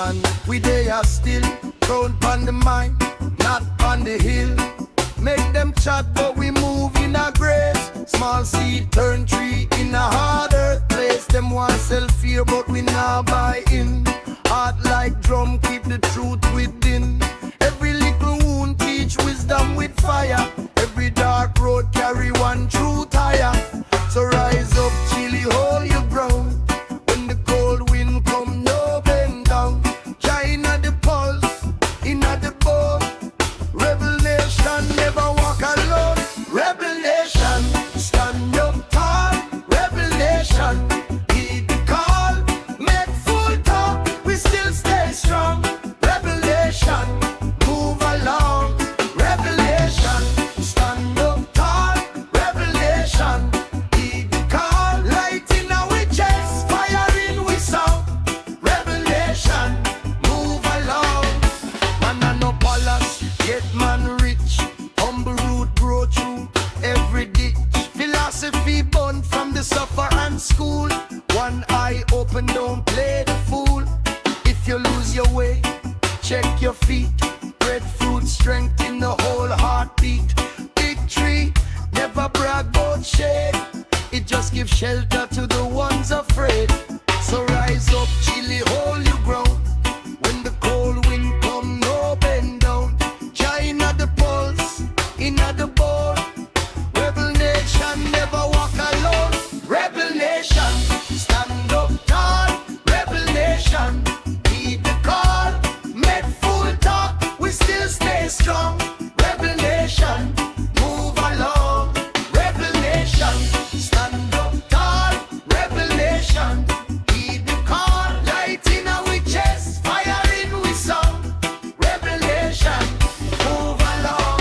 revelation. We they are still thrown on the mind, not on the hill. Make them chat, but we move in a grace. Small seed turn tree in a hard earth place. Them want sell fear, but we now buy in. Heart like drum, keep the truth within. Every little wound teach wisdom with fire. Every dark road carry one truth higher. So rise up, chilly, hold your ground. When the cold wind come, no bend down. Join at the pulse, in at the bone. Rebel nation, never walk alone. Rebel nation, stand up tall. Rebel nation, heed the call. Make full talk, we still stay strong. Rebel nation, move along. Rebel nation, stand up tall. Rebel nation, heed the call. Light in our chest, fire in we sound. Rebel nation, move along. Man and no palace, yet man rich. Humble root grow through every ditch. Philosophy born from the suffer and school. One eye open, don't play the fool. If you lose your way, check your feet. Breadfruit strength in the whole heartbeat. Big tree, never brag about shade. It just gives shelter to the ones afraid. So rise up, chilly, hold your ground. When the cold wind come, no bend down. Join at the pulse, in at the bone. Rebel nation, never walk alone. Rebel nation, stand up tall. Rebel nation, heed the call. Make full talk, we still stay strong. Rebel nation, move along. Rebel nation, stand up tall. Rebel nation, heed the call. Light in our chest, fire in we song. Rebel nation, move along.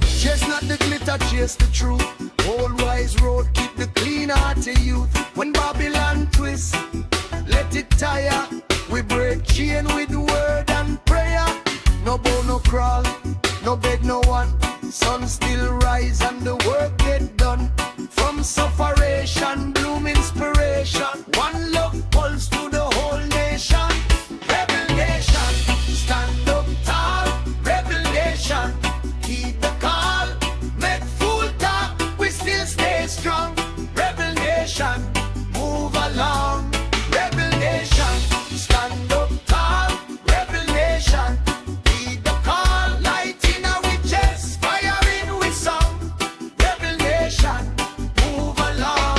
Chase not the glitter, chase the truth. Old wise road, keep the clean heart to youth. When Babylon twists, let it tire. We break chain with word and prayer. No bow, no crawl, no beg, no one. Sun still rise and the work get done. From sufferation, bloom inspiration. One love pulse to the whole nation. Rebel nation, stand up tall. Rebel nation, heed the call. Make full talk, we still stay strong. Rebel nation, move along. Rebel nation, stand up tall. Rebel nation, heed the call. Light in our chest, fire in we song. Rebel nation, move along.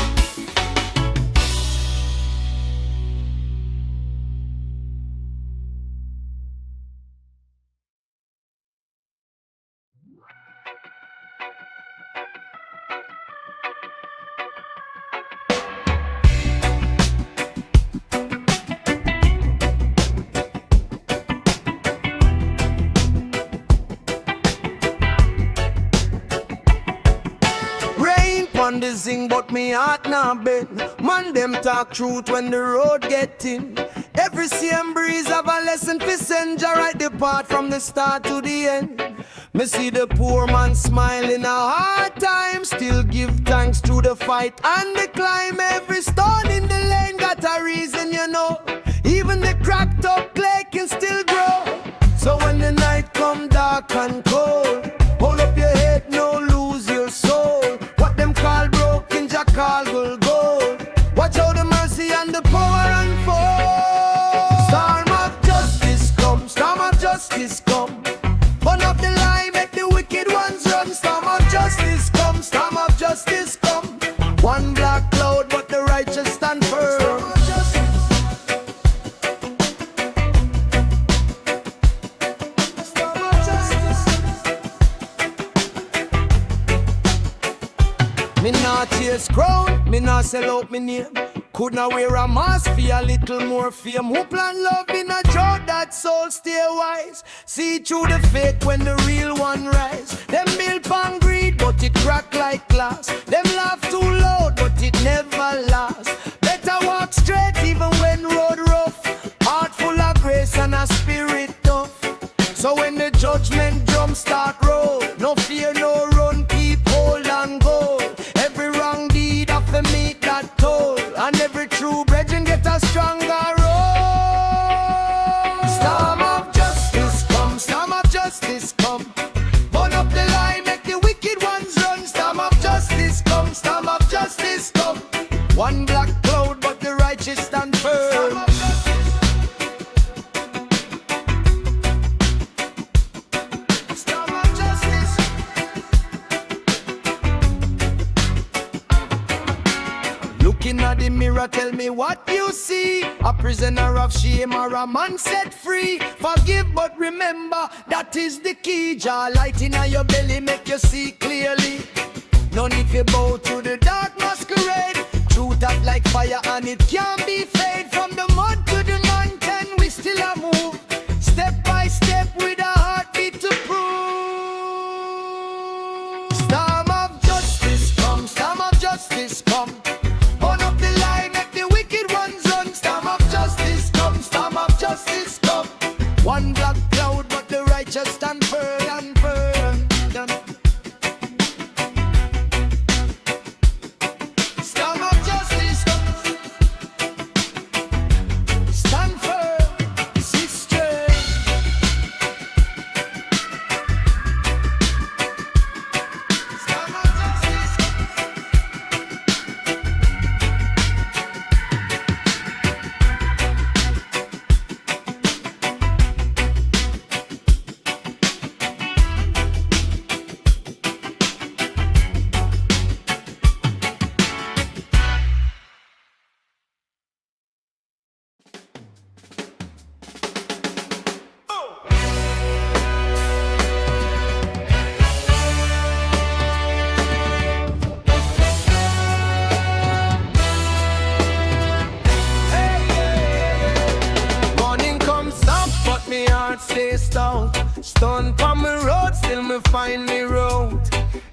Rain pon the zing, but me heart not bend. Man, them talk truth when the road get in. Every same breeze have a lesson for send ya right the path from the start to the end. Me see the poor man smile in a hard time. Still give thanks to the fight and the climb. Every stone in the lane got a reason, you know. Even the cracked up clay can still grow. So when the night come dark and cold, hold up your head, no lose your soul. What them call broken, Jah call gold. Watch how the mercy and the power unfold. Storm of justice come, storm of justice come. Burn up the lie, make the wicked ones run. Storm of justice come, storm of justice come. One black cloud, but the righteous stand firm. Me not chase crown, me not sell out me name. Could not wear a mask for a little more fame. Who plan love in a drought, that soul stay wise. See through the fake when the real one rise. Them build pan greed, but it crack like glass. Them laugh too loud, but it never lasts. Better walk straight even when road rough. Heart full of grace and a spirit tough. So when the judgment drum start roll, no fear, no run, keep hold and go. Every wrong deed have to meet that toll, and every true brethren get a stronger roll. me what you see. A prisoner of shame or a man set free. Forgive but remember, that is the key. Jah light in your belly make you see clearly. No need to bow to the dark masquerade. Truth that like fire and it can't be fade. From the mud to the mountain we still a move. Step by step with a heartbeat to prove. Storm of justice come, storm of justice come. Burn up the line, make the wicked ones run. Storm of justice come, storm of justice come. One black cloud but the righteous stand firm and firm. Storm of justice come. Stand firm, sister. Storm of justice come. Morning comes up, but me heart stays stout. Stone on me road, still me find me road.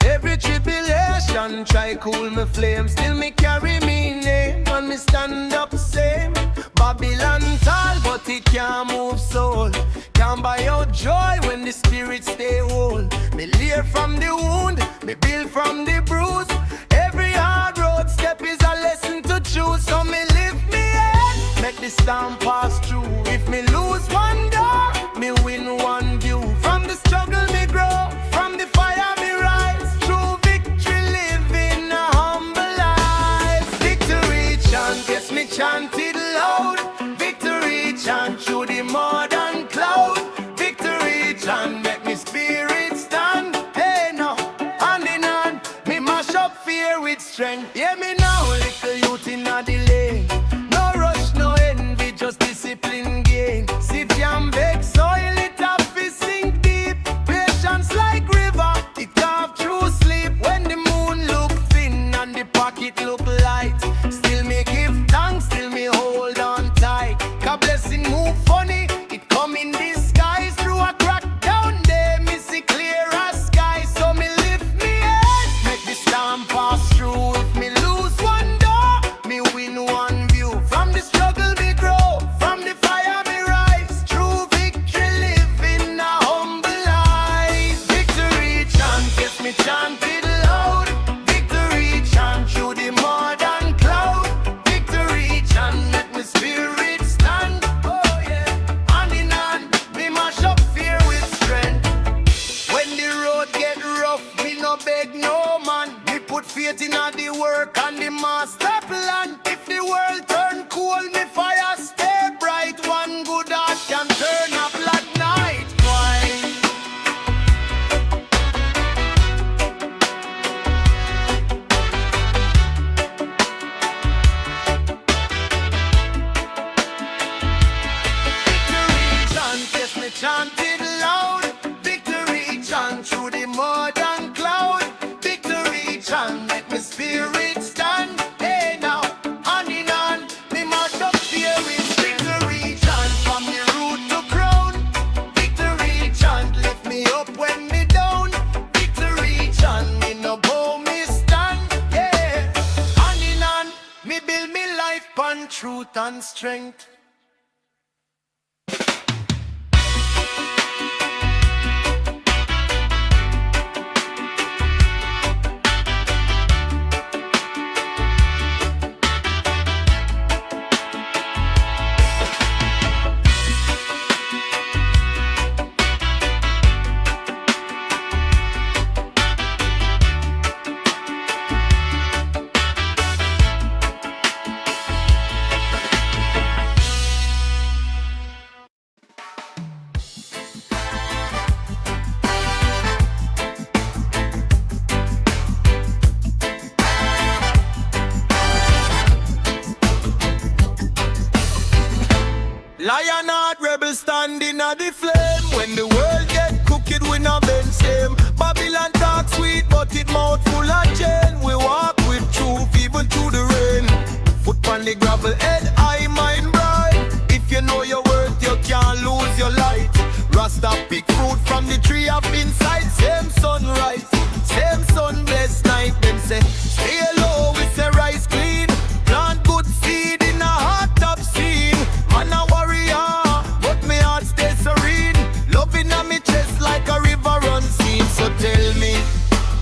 Every tribulation try cool me flame. Still me carry me name, and me stand up same. Babylon tall, but it can't move soul. Can't buy out joy when the spirit stay whole. Me lear from the wound, me build from the bruise. Every hard road step is a lesson to choose. So me lift me head, make the storm pass through. If me lose one door, me win one view. From the struggle me grow, from the fire me rise. True victory living a humble life. Victory chant, yes me chant it loud. Victory chant through the modern cloud. Victory chant make me spirit stand. Hey no, hand in hand, me mash up fear with strength. Yeah me now, little youth in a delay. No rush, no envy, just discipline gain. See jam big soil, it up is sink deep. Patience like river, it carve through sleep. When the moon look thin and the pocket look light, still me give thanks, still me hold on tight. God blessing move funny, it come in disguise. Through a crack down there, me see clear as sky. So me lift me head, make the storm pass through. If me lose one door, me win one view. From the struggle me grow, from the fire me rise. True victory living a humble life. Victory chant, yes me chant it loud. Victory chant through the modern cloud. Victory chant make me spirit stand. Oh yeah, hand in hand, me mash up fear with strength. When the road get rough, me no beg no man. Me put faith in all the work and the master plan. If the world turn cold, me fire stay bright. One good heart can turn a black night. Why? Victory chant, yes me chant it loud. Victory chant through the modern cloud. Victory chant make me spirit stand. Hey now, hand in hand, me mash up fear with victory chant from the root to crown. Victory chant lift me up when me down. Victory chant me no bow me stand. Yeah, hand in hand, me build me life on truth and strength. Lionheart rebel standing at the flame. When the world get crooked, we not bend same. Babylon talk sweet, but it mouth full of chain. We walk with truth even through the rain. Foot on the gravel, head high, mind bright. If you know your worth, you can't lose your light. Rasta pick fruit from the tree of insight. Same sunrise, same sun blessed night. Them say, stay low, we say rise clean. Plant good seed in a hot top scene. Man a warrior, but me heart stay serene. Loving on me chest like a river run scene. So tell me,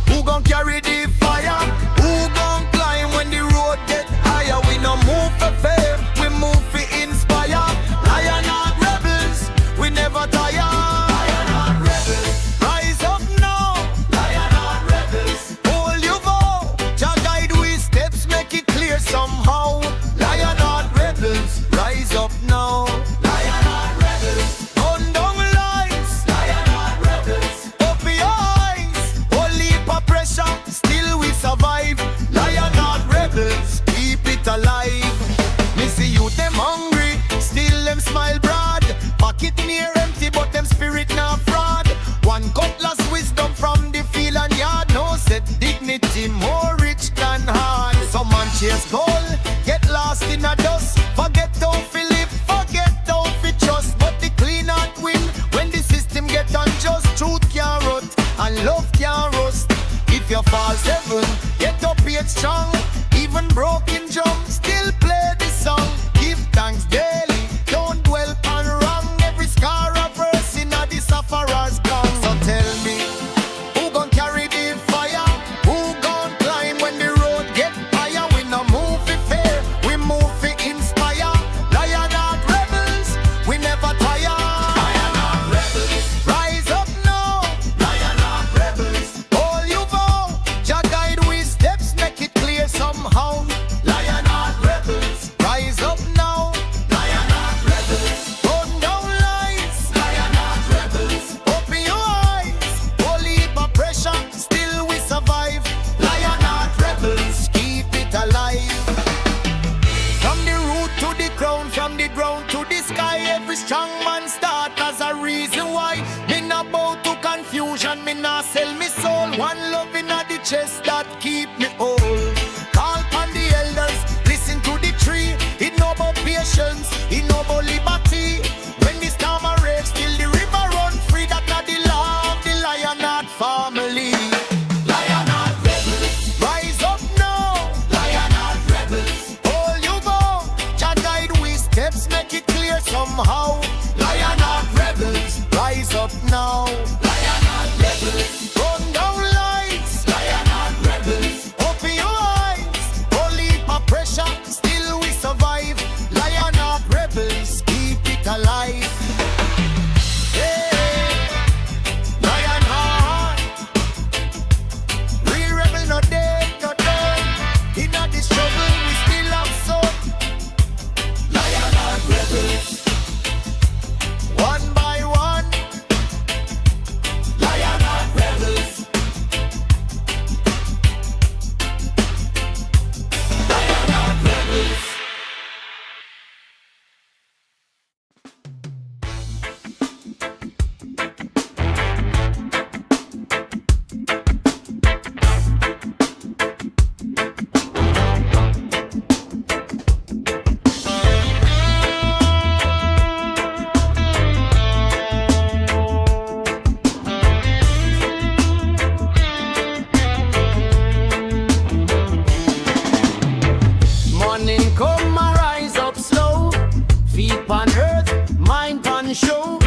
who gon' carry the fire? Who gon' climb when the road get higher? We no move for fame, we move for inspire. Lionheart rebels, we never tire. Lionheart rebels, rise up now. Lionheart rebels, hold your vow. Jah guide we steps, make it clear somehow. Lionheart rebels, rise up now. Lionheart rebels, burn down lights. Lionheart rebels, open your eyes. Whole heap of pressure, still we survive. Lionheart rebels, keep it alive. Me see you them hungry, still them smile broad. Pocket near empty, but them spirit not fraud. One cutlass wisdom from the field and yard. No set dignity more rich than hard. Some man chase gold, get lost in a dust. Forget how to live, forget how to trust. But the clean heart win when the system get unjust. Truth can't rot and love can't rust. If you fall seven, get up yet strong. Even broken drum, still play the song. Give thanks daily, don't dwell on wrong. Every scar a verse in a the sufferer's gone. So tell me, who gon' carry the fire? Who gon' climb when the road get higher? We no move for fear, we move for inspire. Lionheart rebels, we never tire. Lionheart rebels, rise up now. Lionheart rebels, hold you vow. Jah guide we steps, make it clear somehow. Lionheart rebels, rise up now. Lionheart rebels, burn down lights. Lionheart rebels, open your eyes. Whole heap of pressure, still we survive. Lionheart rebels, keep it alive. From the root to the crown, from the ground to the sky. Every strong man start as a reason why. Me not bow to confusion, me not sell me soul. One love in the chest that keep me whole. Call upon the elders, listen to the tree. It know about patience, it know about liberty. When the storm a rage, till the river run free. That not the law of the Lionheart family. Lionheart rebels, rise up now. Lionheart rebels, hold you vow. Jah guide we steps, make it clear somehow. Lionheart rebels, rise up now. Lionheart rebels, run down lights. Lionheart rebels, open your eyes. Whole heap of pressure, still we survive. Lionheart rebels, keep it alive. Hey, Lionheart, real rebel no dead, no done. In a this struggle we still have some. Lionheart rebels, one by one. Lionheart rebels, Lionheart rebels. Morning come, I rise up slow. Feet on earth, mind on show.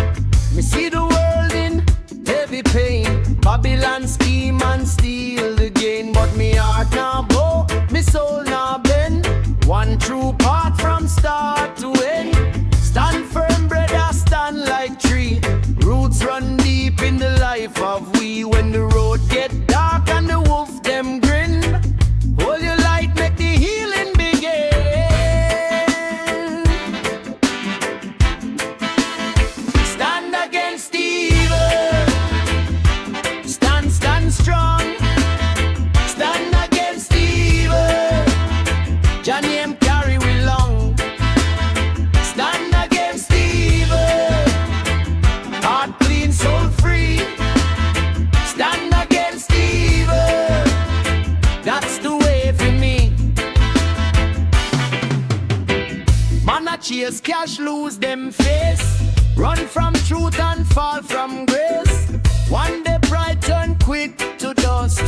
Me see the world in heavy pain. Babylon scheme and steal the gain. But me heart now bow, me soul now bend. One true path from start to end. Stand firm, brother, stand like tree. Roots run deep in the life of we. When the road get dark and the wolf them grin. Hold your light, make the healing begin. Stand against evil. Stand strong. Stand against evil. Johnny M carry we long. lose them face. Run from truth and fall from grace. One day pride turn quick to dust.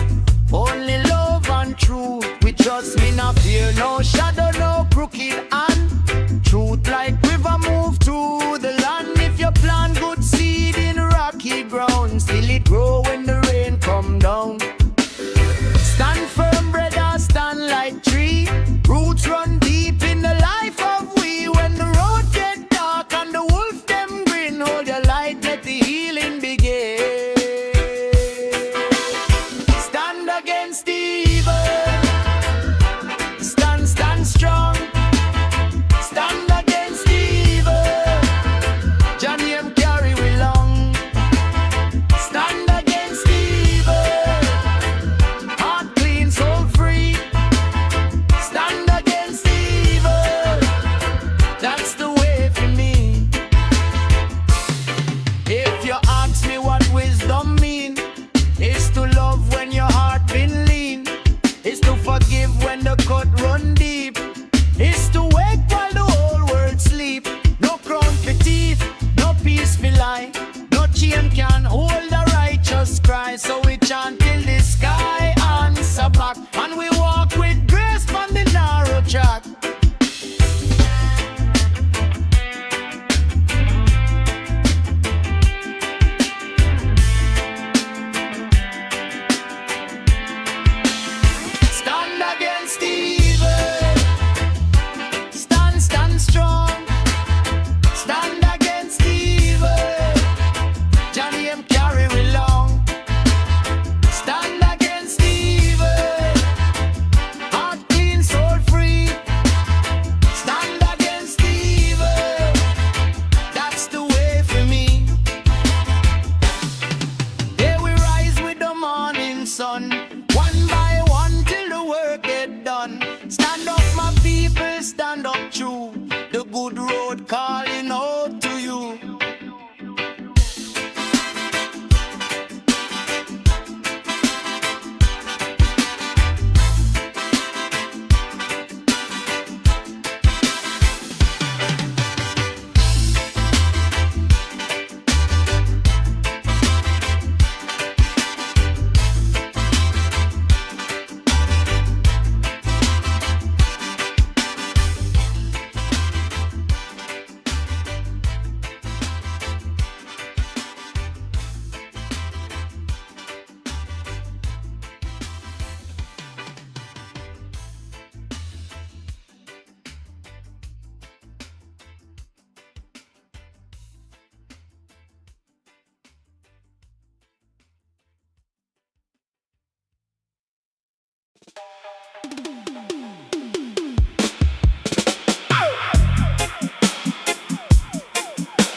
Only love and truth we trust. Me not fear no shadow, no crooked hand. Truth like river move through the land. If you plant good seed in rocky ground, still it grow when the rain come down. Stand firm, brother, stand like tree. Roots run deep in the life of we. When the road get dark and the wolf them grin, hold your light, let the healing begin. Stand against the evil. Stand strong. Stand against the evil. Johnny M carry we long. Stand against the evil. Heart clean, soul free. Stand against the evil. That's the way for me. If you ask me what wisdom mean, it's to love when your heart been lean. It's to forgive when the cut run deep. It's to wake while the whole world sleep. No crown for teeth, no peace for life. No chain can hold the righteous cry. So we chant till the sky answer back. And we walk with grace on the narrow track. Stand against the evil. Stand strong. Stand against the evil. Johnny M carry we long. Stand against the evil. Heart clean, soul free. Stand against the evil. That's the way for me. Here we rise with the morning sun. One by one till the work get done. Stand up my people, stand up true. The good road calling out to you.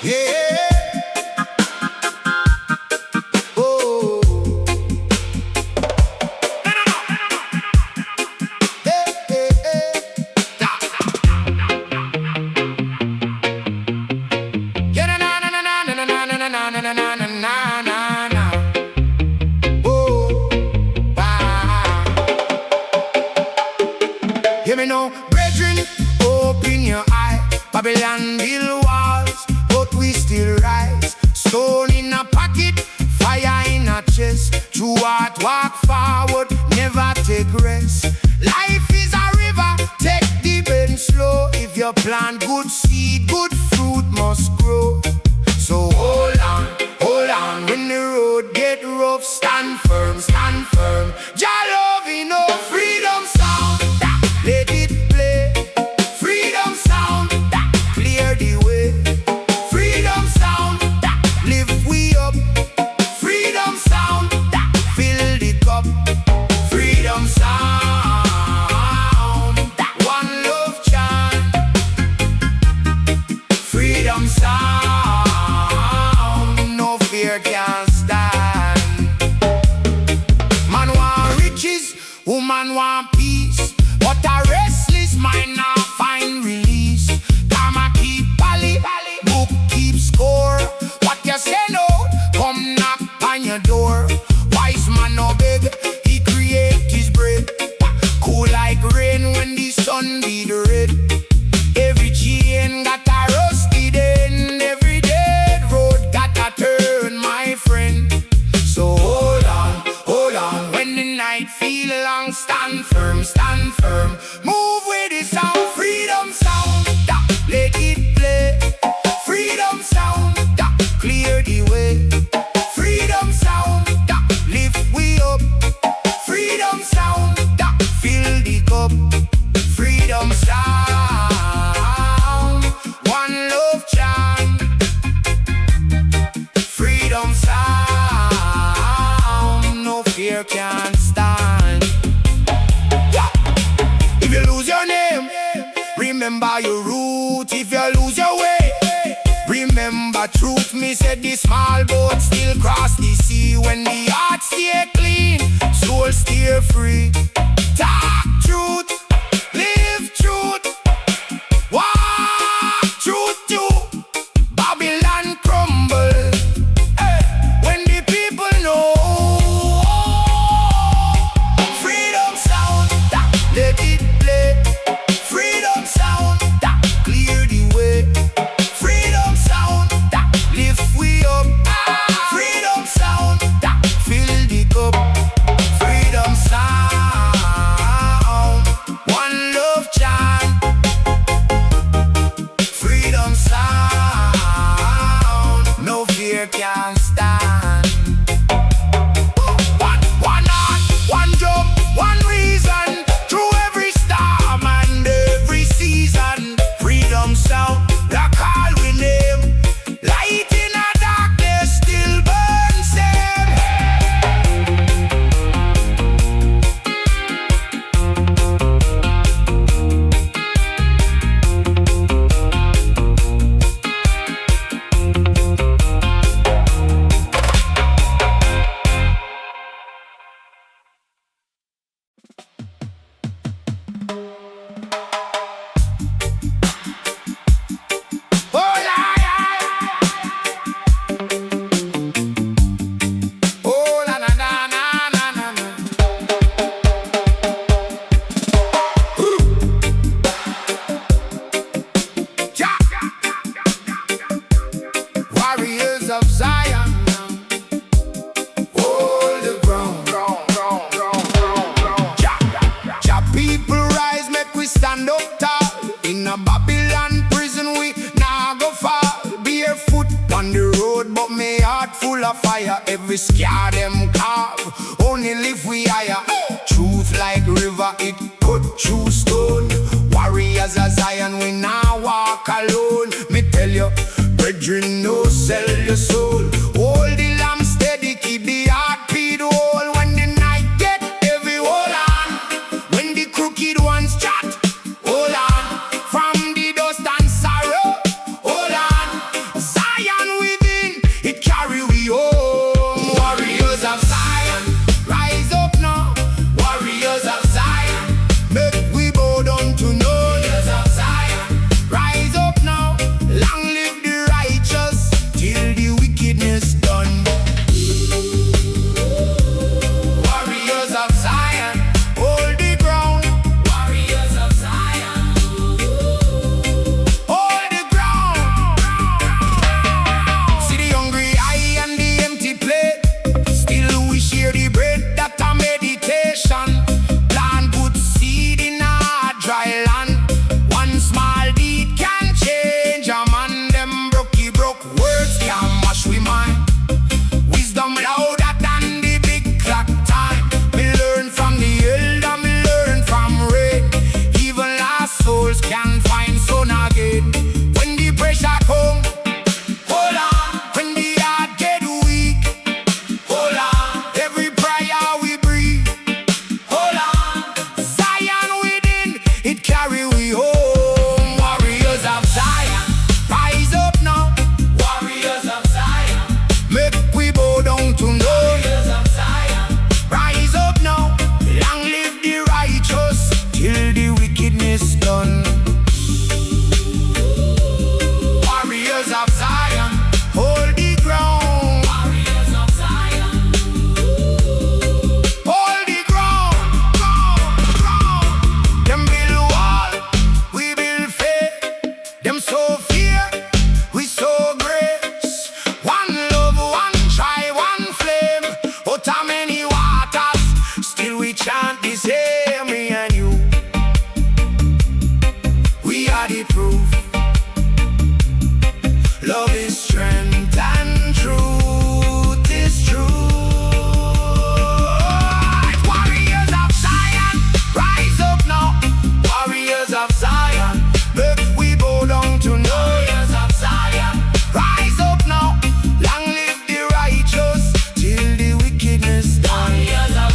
Yeah. Oh. Hey, hey, hey. Yeah, na na na na na na na na na na na na na na na. Oh. Ah. Hear me now, brethren, open your eye. Babylon build walls, but we still rise. Stone in a pocket, fire in a chest. True heart walk forward, never take rest. Life is a river, take deep and slow. If you plant good seed, good fruit must grow. So hold on, when the road get rough, stand firm, stand firm. Jah love enough, freedom sound, let it play. Freedom sound, clear the way. Freedom sound, lift we up. Freedom sound, fill the cup. Freedom sound, one love chant. Freedom sound, no fear can stand. Man want riches, woman want peace, but a restless mind now find release. Karma keep tally, book keep score. What you say no, come knock on your door. Wise man no beg, he create his bread. Cool like rain when the sun be the red. Every chain got a rusty fear can't stand. If you lose your name, remember your root. If you lose your way, remember truth. Me said the small boat still cross the sea. When the heart stay clean, soul stay free. Talk truth, live truth, walk truth too. Babylon crumble, hey, when the people know. Freedom sound, let it play. Freedom sound, clear the way. Freedom sound, lift we up. Freedom sound, fill the cup. Freedom sound, one love chant. Freedom sound, no fear can stand. One heart, one drum, one reason. Through every storm and every season. Freedom sound, the call we name. Light in a darkness still burns same. Oh la oh la na na na na na na. Ja. Warriors of Zion, hold the ground. Ja. Ja people rise, make we stand up tall. In a Babylon prison we nah go fall. Barefoot on the road, but me heart full of fire. Every scar them carve, only live we higher. Truth like river, it cut through stone. Warriors of Zion, we now walk alone. Me tell you, brethren, no sell your soul. Hold the lamp steady, keep the heart beat whole. When the night get heavy, hold on. When the crooked ones chat, hold on. From the dust and sorrow, hold on. Zion within, it carry we home. Warriors of Zion, rise up now. Warriors of Zion, make we bow down to know. Warriors of Zion, rise up now. Long live the righteous, till the wickedness done. Warriors of Zion, hold the ground. Warriors of Zion, hold the ground. See the hungry eye and the empty plate. Still we share the bread, that a meditation. Plant put seed in a dry land. One small deed can change a man. Them broke words can mash we mind. Wisdom louder than the big clock time. Me learn from the elder, me learn from rain. Even lost souls can find sun again. When the pressure come, hold on. When the heart get weak, hold on. Every prayer we breathe, hold on. Zion within, it carry we home. Warriors of Zion, rise up now. Warriors of Zion, make we bow down to know. Warriors of Zion, rise up now. Long live the righteous, till the wickedness done. Warriors of Zion, hold the ground. Warriors of Zion, hold the ground. Them build wall, we build faith. Them so fear, we so grace. One love, one try, one flame. Out of many waters, still we chant the same. Me and you, we are the proof. Love is strength and truth is truth. Warriors of Zion, rise up now. Warriors of Zion, make we bow down to know. Warriors of Zion, rise up now. Long live the righteous, till the wickedness done. Warriors of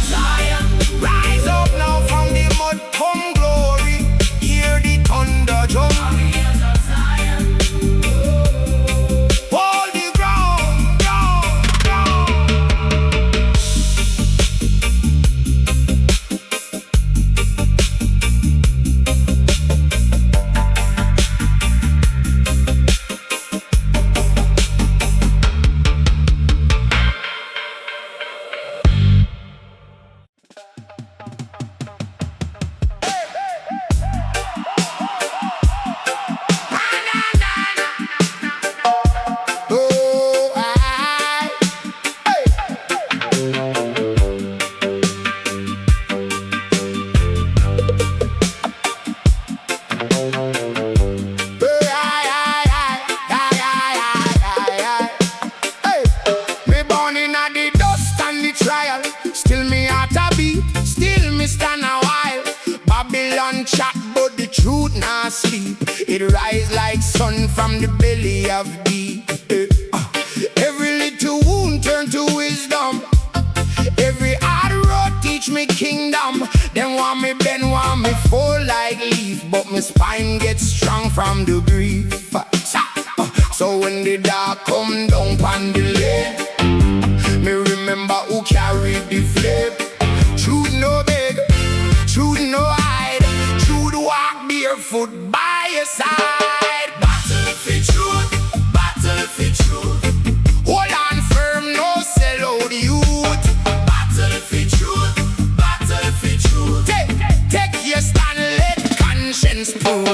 rise like sun from the belly of deep. Every little wound turn to wisdom. Every hard road teach me kingdom. Them want me bend, want me fall like leaf, but my spine gets strong from the grief. So when the dark come down on the lane, me remember who carried the flame. Truth no beg, truth no hide, truth walk barefoot by your side. Battle for truth, battle for truth. Hold on firm, no sell out youth. Battle for truth, battle for truth. Take your stand, let conscience prove.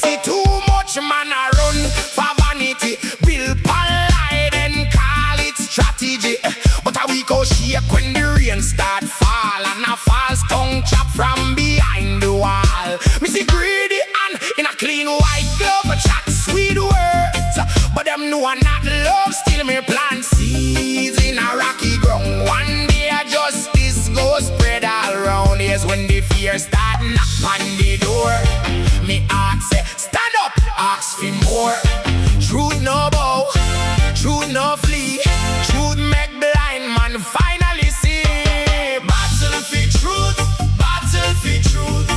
See too much man a run for vanity, build polite and call it strategy. But a week go shake when the rain start fall, and a false tongue chop from behind the wall. Me see greedy and in a clean white glove chat sweet words, but them know not love. Still me plant seeds in a rocky ground. One day justice go spread all around. Here's when the fear start knock on the door. Me ask say, stand up, ask for more. Truth no bow, truth no flee. Truth make blind man finally see. Battle for truth, battle for truth.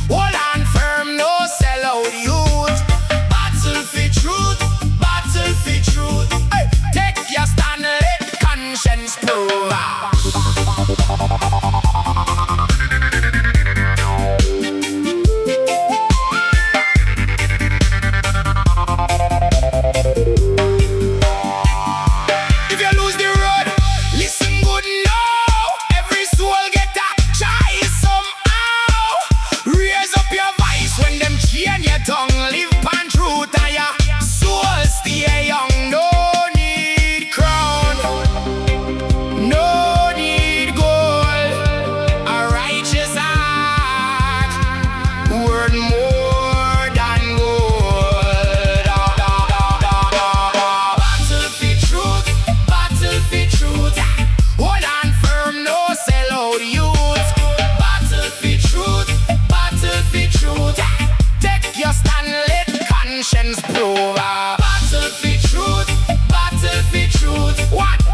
Hold on firm, no sell out youth. Battle for truth, battle for truth. Hey, take your stand, let conscience prove.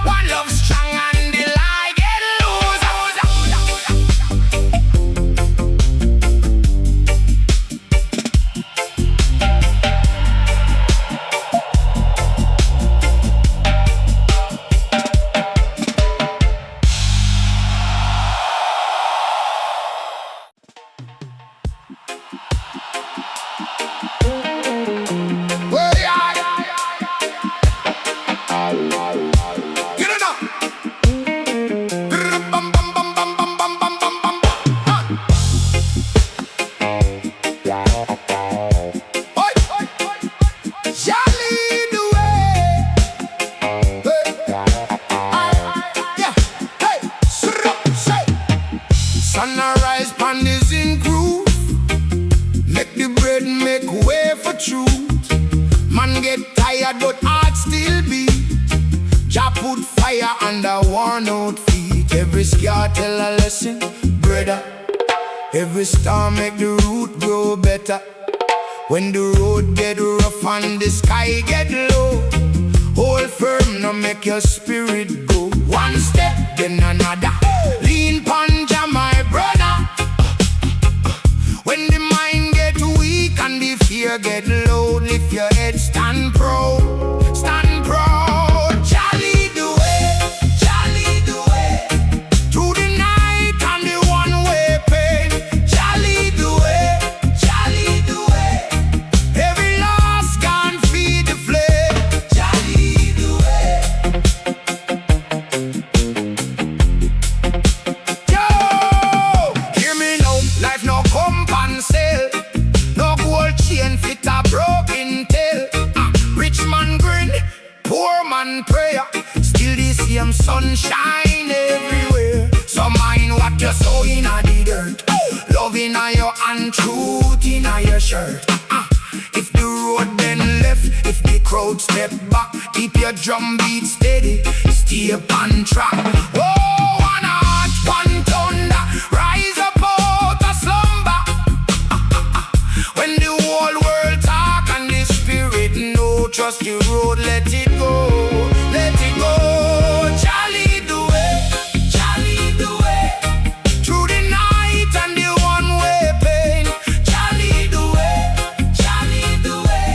One love strong and the lie get loose. Sunrise pan the zinc roof, make the bread make way for truth. Man get tired but heart still beat. Jah put fire under worn out feet. Every scar tell a lesson, brother. Every storm make the root grow better. When the road get rough and the sky get low, hold firm, no make your spirit go. One step, then another. Lean panja, my brother. When the mind get weak and the fear get low, lift your head, stand proud, stand proud. Jolly the way, jolly the way. Through the night and the one-way pain. Jolly the way, jolly the way. Every loss can feed the flame. Jolly the way. Yo, hear me now, life no compensate. No gold chain fit a broken tail. Rich man grin, poor man prayer. Still the same sunshine everywhere. So mind what you sow in the dirt. Love in your hand, truth in your shirt. If the road then left, If the crowd step back, keep your drum beat steady, stay on track. Oh, one heart, one thunder, rise up out of slumber. When the whole world talk and the spirit know, trust the road, let it go, let it go. Charlie the way, Charlie the way, through the night and the one-way pain. Charlie the way, Charlie the way,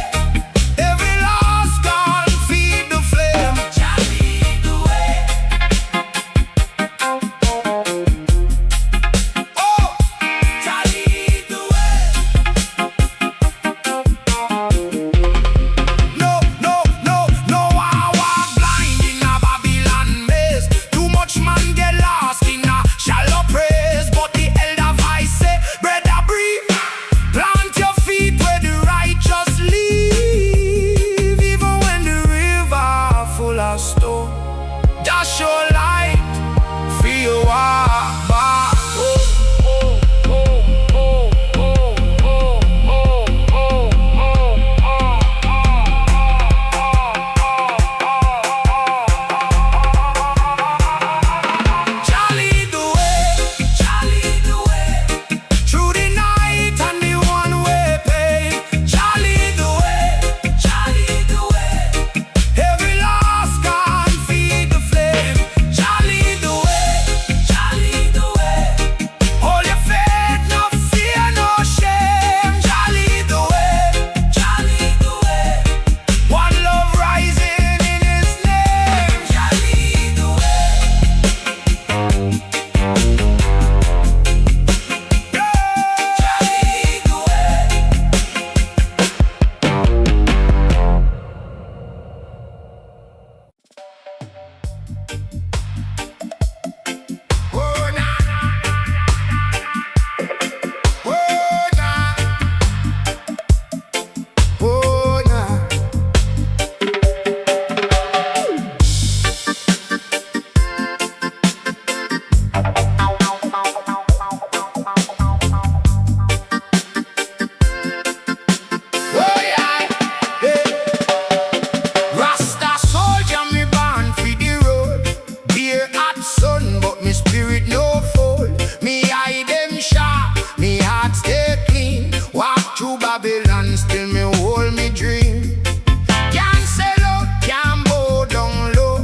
every lost gone feed the flame. Charlie the way. Oh, Charlie the way. No, no, no, no, I walk blind in a Babylon maze. Too much man get lost in a shallow praise. But the elder voice say, brother breathe, plant your feet where the righteous live. Even when the river full of storm, just your light, feel your walk back. Charlie the way, Charlie the way, through the night and the one-way pain. Charlie the way, Charlie the way, every lost gone feed the flame. Charlie the way, Charlie the way, hold your faith, no fear, no shame. Charlie the way, Charlie the way, one love rising in his name. Charlie the way. Oh, na, oh, na, oh, na. Oh, yeah. Hey. Rasta soldier, me born for the road. Dear hot sun, but me spirit no fold. Me eye them sharp, me heart stay clean. Walk through Babylon, still me hold me dream. Can't sell out, can't bow down low.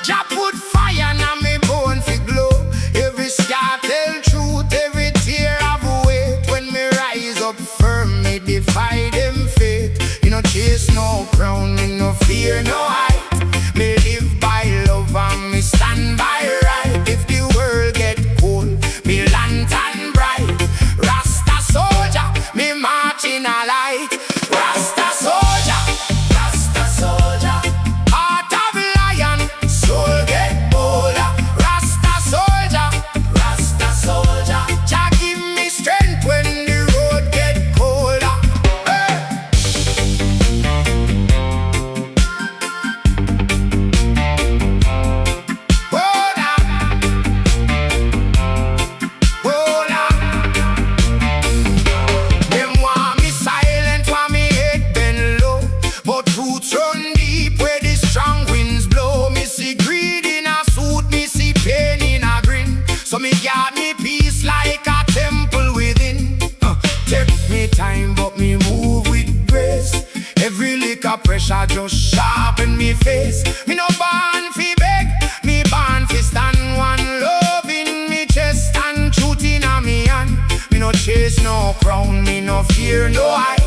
Jah put fire na me bone fi glow. Every scar tell truth, every tear have weight. When me rise up firm, me defy them fate. You no chase no crown, me no fear no height. Me live by love and me stand by right. If the world get cold, me lantern bright. Rasta soldier, me march in a light. Rasta soldier, Rasta soldier, heart of lion, soul get bolder. Rasta soldier, Rasta soldier, Jah give me strength when the road get colder. Hey. Hold up, hold up. Them want me silent, want me head bend low. But roots run deep where the strong winds blow. Me see greed in a suit, me see pain in a grin. So me guard me peace like a temple within. Take me time, but me move with grace. Every lick of pressure just sharpen me face. Me no born fi beg, me born fi stand. One love in me chest and truth in a me hand. Me no chase no crown, me no fear no height.